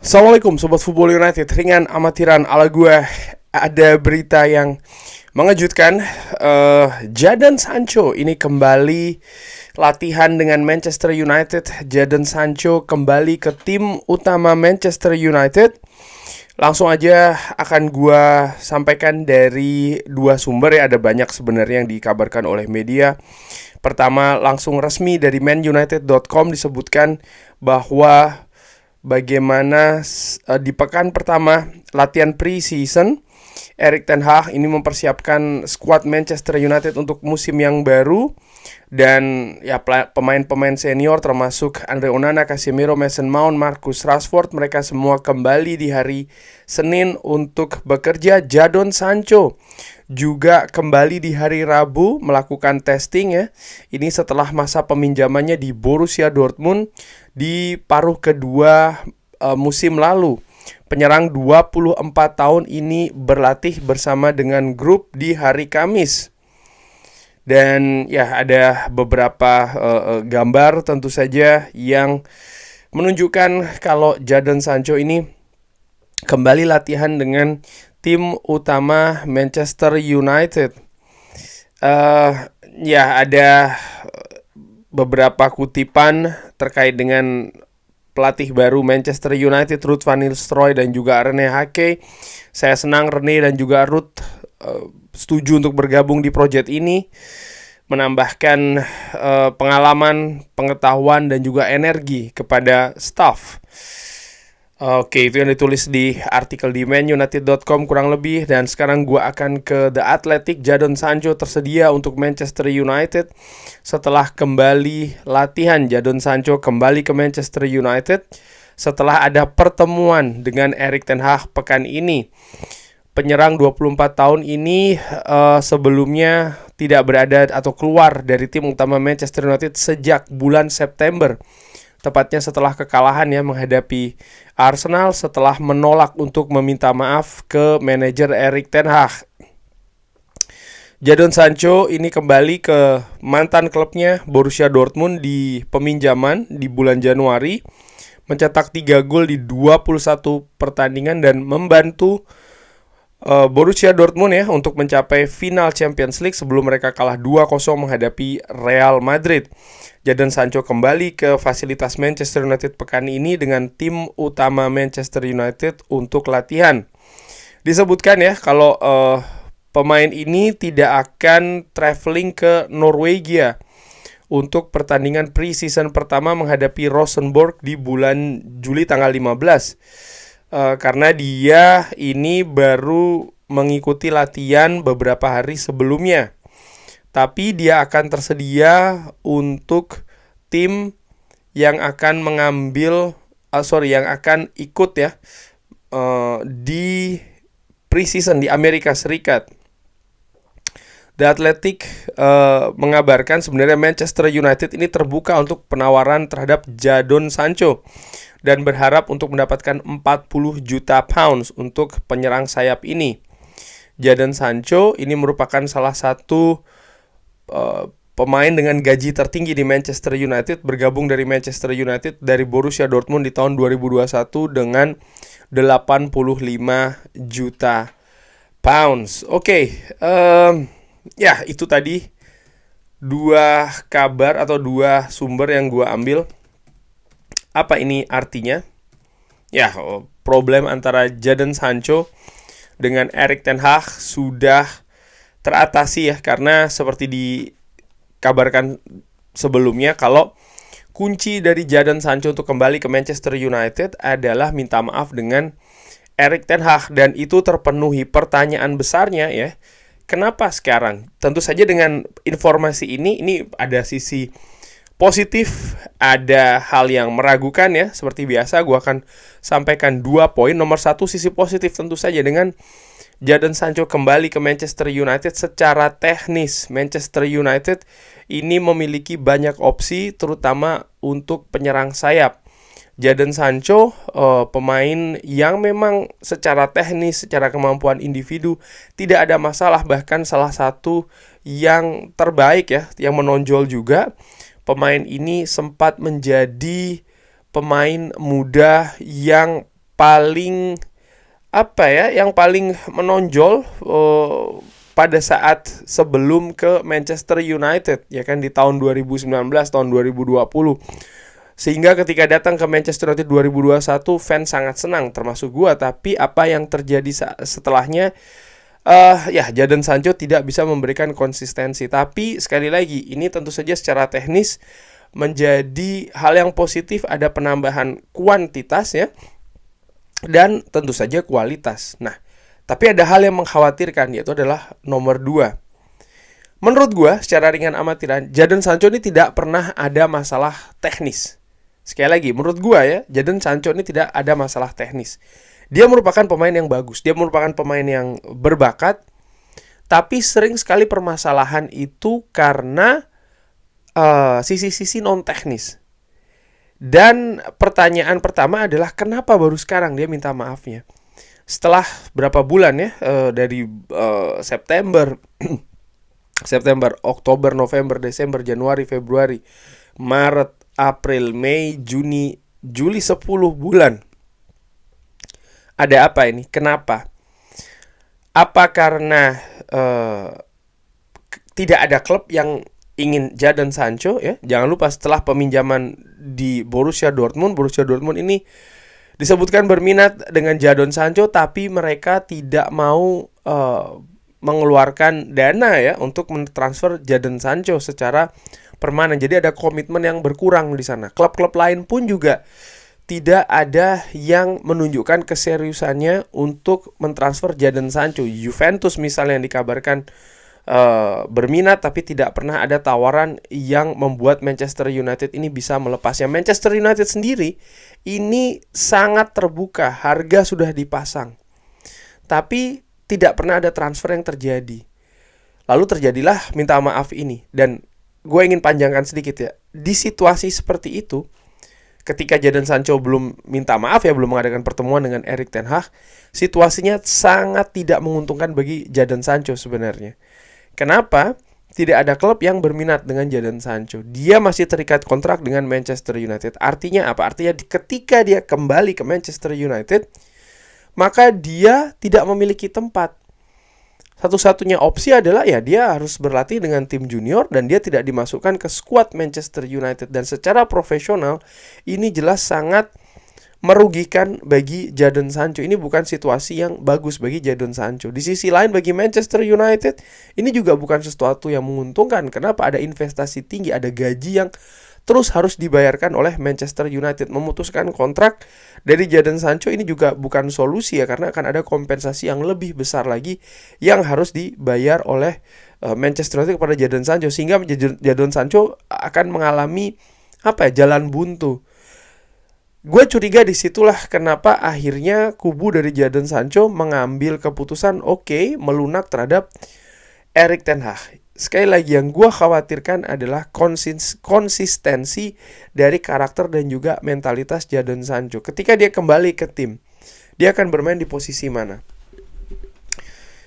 Assalamualaikum Sobat Football United. Ringan amatiran ala gue. Ada berita yang mengejutkan. Jadon Sancho ini kembali latihan dengan Manchester United. Jadon Sancho kembali ke tim utama Manchester United. Langsung aja akan gue sampaikan dari dua sumber ya. Ada banyak sebenarnya yang dikabarkan oleh media. Pertama, langsung resmi dari manunited.com disebutkan bahwa bagaimana di pekan pertama latihan pre-season, Erik ten Hag ini mempersiapkan skuad Manchester United untuk musim yang baru. Dan ya pemain-pemain senior termasuk Andre Onana, Casemiro, Mason Mount, Marcus Rashford, mereka semua kembali di hari Senin untuk bekerja. Jadon Sancho juga kembali di hari Rabu melakukan testing ya. Ini setelah masa peminjamannya di Borussia Dortmund di paruh kedua musim lalu. Penyerang 24 tahun ini berlatih bersama dengan grup di hari Kamis. Dan ya ada beberapa gambar tentu saja yang menunjukkan kalau Jadon Sancho ini kembali latihan dengan tim utama Manchester United. Ya ada beberapa kutipan terkait dengan pelatih baru Manchester United, Ruud van Nistelrooy dan juga Rene Hake. Saya senang Rene dan juga Ruud setuju untuk bergabung di proyek ini, menambahkan pengalaman, pengetahuan dan juga energi kepada staff. Oke, itu yang ditulis di artikel di manunited.com kurang lebih. Dan sekarang gue akan ke The Athletic. Jadon Sancho tersedia untuk Manchester United setelah kembali latihan. Jadon Sancho kembali ke Manchester United setelah ada pertemuan dengan Erik ten Hag pekan ini. Penyerang 24 tahun ini sebelumnya tidak berada atau keluar dari tim utama Manchester United sejak bulan September. Tepatnya setelah kekalahan ya menghadapi Arsenal setelah menolak untuk meminta maaf ke manajer Erik ten Hag. Jadon Sancho ini kembali ke mantan klubnya Borussia Dortmund di peminjaman di bulan Januari, mencetak 3 gol di 21 pertandingan dan membantu Borussia Dortmund ya untuk mencapai final Champions League sebelum mereka kalah 2-0 menghadapi Real Madrid. Jadon Sancho kembali ke fasilitas Manchester United pekan ini dengan tim utama Manchester United untuk latihan. Disebutkan ya kalau pemain ini tidak akan traveling ke Norwegia untuk pertandingan pre-season pertama menghadapi Rosenborg di bulan Juli tanggal 15. Karena dia ini baru mengikuti latihan beberapa hari sebelumnya. Tapi dia akan tersedia untuk tim yang akan yang akan ikut ya di pre-season di Amerika Serikat. The Athletic mengabarkan sebenarnya Manchester United ini terbuka untuk penawaran terhadap Jadon Sancho dan berharap untuk mendapatkan 40 juta pounds untuk penyerang sayap ini. Jadon Sancho ini merupakan salah satu pemain dengan gaji tertinggi di Manchester United, bergabung dari Manchester United dari Borussia Dortmund di tahun 2021 dengan 85 juta pounds. Oke, ya itu tadi dua kabar atau dua sumber yang gue ambil. Apa ini artinya? Ya, problem antara Jadon Sancho dengan Erik ten Hag sudah teratasi ya, karena seperti dikabarkan sebelumnya kalau kunci dari Jadon Sancho untuk kembali ke Manchester United adalah minta maaf dengan Erik ten Hag, dan itu terpenuhi. Pertanyaan besarnya ya, kenapa sekarang? Tentu saja dengan informasi ini ada sisi positif, ada hal yang meragukan ya. Seperti biasa gue akan sampaikan 2 poin. Nomor 1, sisi positif tentu saja dengan Jadon Sancho kembali ke Manchester United. Secara teknis Manchester United ini memiliki banyak opsi, terutama untuk penyerang sayap. Jadon Sancho pemain yang memang secara teknis, secara kemampuan individu tidak ada masalah, bahkan salah satu yang terbaik ya, yang menonjol juga. Pemain ini sempat menjadi pemain muda yang paling yang paling menonjol pada saat sebelum ke Manchester United, ya kan, di tahun 2019, tahun 2020. Sehingga ketika datang ke Manchester United 2021, fans sangat senang, termasuk gua. Tapi apa yang terjadi setelahnya, Jadon Sancho tidak bisa memberikan konsistensi. Tapi sekali lagi, ini tentu saja secara teknis menjadi hal yang positif, ada penambahan kuantitas ya, dan tentu saja kualitas. Nah, tapi ada hal yang mengkhawatirkan, yaitu adalah nomor 2. Menurut gua, secara ringan amatiran, Jadon Sancho ini tidak pernah ada masalah teknis. Sekali lagi, menurut gua ya, Jadon Sancho ini tidak ada masalah teknis. Dia merupakan pemain yang bagus, dia merupakan pemain yang berbakat, tapi sering sekali permasalahan itu karena sisi-sisi non-teknis. Dan pertanyaan pertama adalah kenapa baru sekarang dia minta maafnya? Setelah berapa bulan ya, dari September, Oktober, November, Desember, Januari, Februari, Maret, April, Mei, Juni, Juli, 10 bulan. Ada apa ini? Kenapa? Apa karena tidak ada klub yang ingin Jadon Sancho ya? Jangan lupa setelah peminjaman di Borussia Dortmund ini disebutkan berminat dengan Jadon Sancho, tapi mereka tidak mau mengeluarkan dana ya untuk mentransfer Jadon Sancho secara permanen. Jadi ada komitmen yang berkurang di sana. Klub-klub lain pun juga tidak ada yang menunjukkan keseriusannya untuk mentransfer Jadon Sancho. Juventus misalnya yang dikabarkan berminat, tapi tidak pernah ada tawaran yang membuat Manchester United ini bisa melepasnya. Manchester United sendiri ini sangat terbuka, harga sudah dipasang, tapi tidak pernah ada transfer yang terjadi. Lalu terjadilah minta maaf ini. Dan gue ingin panjangkan sedikit ya. Di situasi seperti itu, ketika Jadon Sancho belum minta maaf ya, belum mengadakan pertemuan dengan Erik ten Hag, situasinya sangat tidak menguntungkan bagi Jadon Sancho sebenarnya. Kenapa? Tidak ada klub yang berminat dengan Jadon Sancho. Dia masih terikat kontrak dengan Manchester United. Artinya apa? Artinya ketika dia kembali ke Manchester United, maka dia tidak memiliki tempat. Satu-satunya opsi adalah ya dia harus berlatih dengan tim junior dan dia tidak dimasukkan ke skuad Manchester United. Dan secara profesional ini jelas sangat merugikan bagi Jadon Sancho. Ini bukan situasi yang bagus bagi Jadon Sancho. Di sisi lain bagi Manchester United ini juga bukan sesuatu yang menguntungkan. Kenapa? Ada investasi tinggi, ada gaji yang terus harus dibayarkan oleh Manchester United. Memutuskan kontrak dari Jadon Sancho ini juga bukan solusi ya, karena akan ada kompensasi yang lebih besar lagi yang harus dibayar oleh Manchester United kepada Jadon Sancho, sehingga Jadon Sancho akan mengalami jalan buntu. Gue curiga disitulah kenapa akhirnya kubu dari Jadon Sancho mengambil keputusan melunak terhadap Erik ten Hag. Sekali lagi, yang gue khawatirkan adalah konsistensi dari karakter dan juga mentalitas Jadon Sancho. Ketika dia kembali ke tim, dia akan bermain di posisi mana?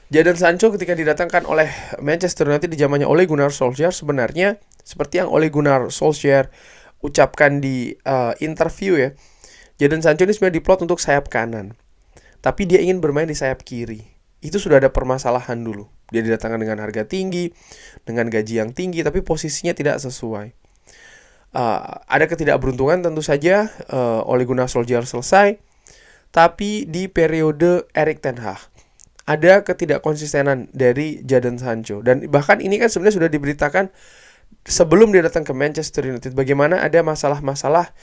Jadon Sancho ketika didatangkan oleh Manchester United di zamannya Ole Gunnar Solskjaer, sebenarnya seperti yang Ole Gunnar Solskjaer ucapkan di interview ya, Jadon Sancho ini sebenarnya diplot untuk sayap kanan, tapi dia ingin bermain di sayap kiri. Itu sudah ada permasalahan dulu. Dia didatangkan dengan harga tinggi, dengan gaji yang tinggi, tapi posisinya tidak sesuai. Ada ketidakberuntungan tentu saja. Ole Gunnar Solskjaer selesai, tapi di periode Erik ten Hag ada ketidakkonsistenan dari Jadon Sancho. Dan bahkan ini kan sebenarnya sudah diberitakan sebelum dia datang ke Manchester United, bagaimana ada masalah-masalah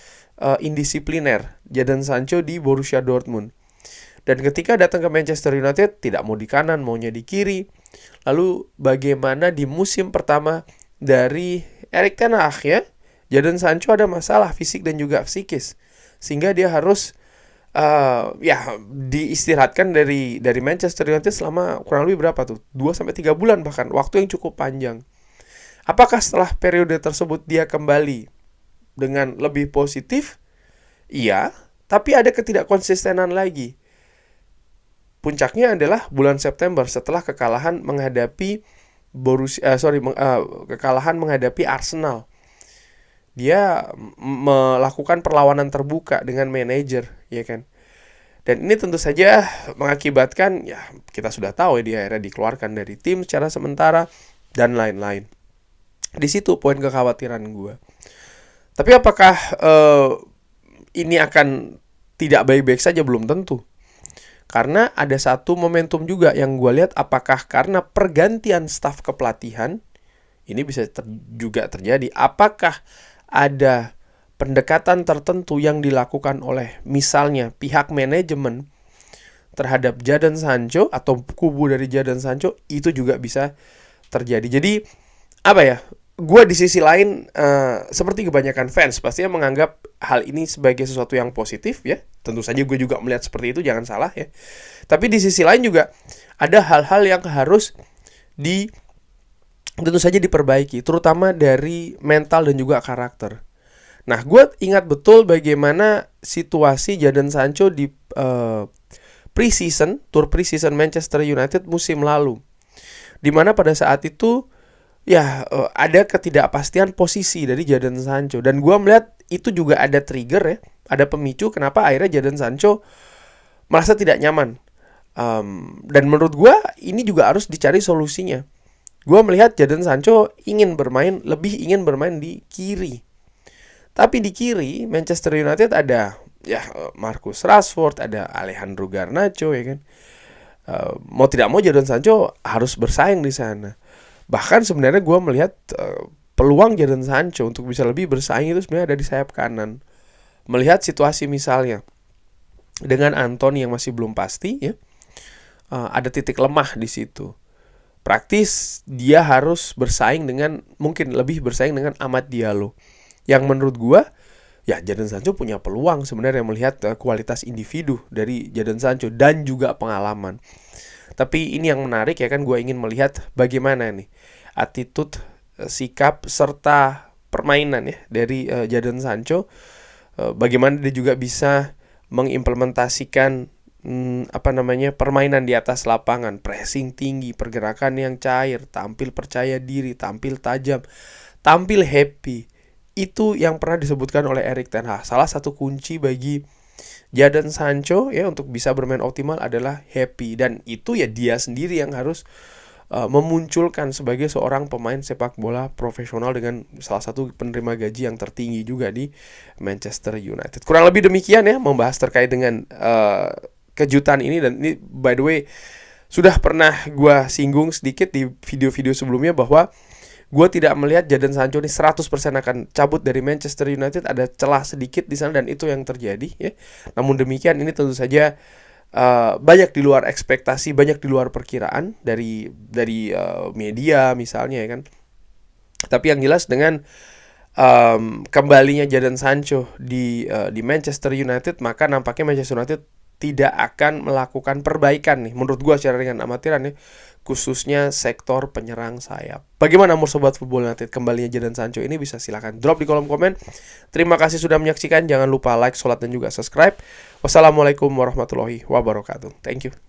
indisipliner Jadon Sancho di Borussia Dortmund. Dan ketika datang ke Manchester United, tidak mau di kanan, maunya di kiri. Lalu bagaimana di musim pertama dari Erik ten Hag ya, Jadon Sancho ada masalah fisik dan juga psikis, sehingga dia harus diistirahatkan dari Manchester United selama kurang lebih berapa tuh? 2-3 bulan bahkan, waktu yang cukup panjang. Apakah setelah periode tersebut dia kembali dengan lebih positif? Iya, tapi ada ketidakkonsistenan lagi. Puncaknya adalah bulan September setelah kekalahan menghadapi kekalahan menghadapi Arsenal. Dia melakukan perlawanan terbuka dengan manajer, ya kan. Dan ini tentu saja mengakibatkan, ya kita sudah tahu ya, dia akhirnya dikeluarkan dari tim secara sementara dan lain-lain. Di situ poin kekhawatiran gue. Tapi apakah ini akan tidak baik-baik saja? Belum tentu. Karena ada satu momentum juga yang gue lihat, apakah karena pergantian staf kepelatihan, ini bisa juga terjadi. Apakah ada pendekatan tertentu yang dilakukan oleh misalnya pihak manajemen terhadap Jadon Sancho atau kubu dari Jadon Sancho, itu juga bisa terjadi. Jadi apa ya, gue di sisi lain seperti kebanyakan fans pastinya menganggap hal ini sebagai sesuatu yang positif ya. Tentu saja gue juga melihat seperti itu, jangan salah ya. Tapi di sisi lain juga ada hal-hal yang harus tentu saja diperbaiki, terutama dari mental dan juga karakter. Nah, gue ingat betul bagaimana situasi Jadon Sancho di tour preseason Manchester United musim lalu, dimana pada saat itu ya ada ketidakpastian posisi dari Jadon Sancho. Dan gue melihat itu juga ada trigger ya, ada pemicu kenapa akhirnya Jadon Sancho merasa tidak nyaman. Dan menurut gue ini juga harus dicari solusinya. Gue melihat Jadon Sancho ingin bermain di kiri. Tapi di kiri Manchester United ada ya Marcus Rashford, ada Alejandro Garnacho ya kan. Mau tidak mau Jadon Sancho harus bersaing di sana. Bahkan sebenarnya gue melihat peluang Jadon Sancho untuk bisa lebih bersaing itu sebenarnya ada di sayap kanan. Melihat situasi misalnya dengan Antony yang masih belum pasti ya, ada titik lemah di situ. Praktis dia harus mungkin lebih bersaing dengan Amad Diallo. Yang menurut gue, ya Jadon Sancho punya peluang sebenarnya melihat kualitas individu dari Jadon Sancho dan juga pengalaman. Tapi ini yang menarik ya kan, gue ingin melihat bagaimana nih attitude, sikap, serta permainan ya dari Jadon Sancho. Bagaimana dia juga bisa mengimplementasikan permainan di atas lapangan, pressing tinggi, pergerakan yang cair, tampil percaya diri, tampil tajam, tampil happy. Itu yang pernah disebutkan oleh Erik ten Hag. Salah satu kunci bagi Jadon Sancho ya untuk bisa bermain optimal adalah happy. Dan itu ya dia sendiri yang harus memunculkan sebagai seorang pemain sepak bola profesional dengan salah satu penerima gaji yang tertinggi juga di Manchester United. Kurang lebih demikian ya membahas terkait dengan kejutan ini. Dan ini by the way sudah pernah gue singgung sedikit di video-video sebelumnya bahwa gue tidak melihat Jadon Sancho ini 100% akan cabut dari Manchester United. Ada celah sedikit di sana dan itu yang terjadi ya. Namun demikian ini tentu saja banyak di luar ekspektasi, banyak di luar perkiraan dari media misalnya ya kan. Tapi yang jelas dengan kembalinya Jadon Sancho di Manchester United, maka nampaknya Manchester United tidak akan melakukan perbaikan nih menurut gue secara ringan amatiran ya, khususnya sektor penyerang sayap. Bagaimana menurut Sobat Football United kembalinya Jadon Sancho ini? Bisa silahkan drop di kolom komen. Terima kasih sudah menyaksikan. Jangan lupa like, sholat, dan juga subscribe. Wassalamualaikum warahmatullahi wabarakatuh. Thank you.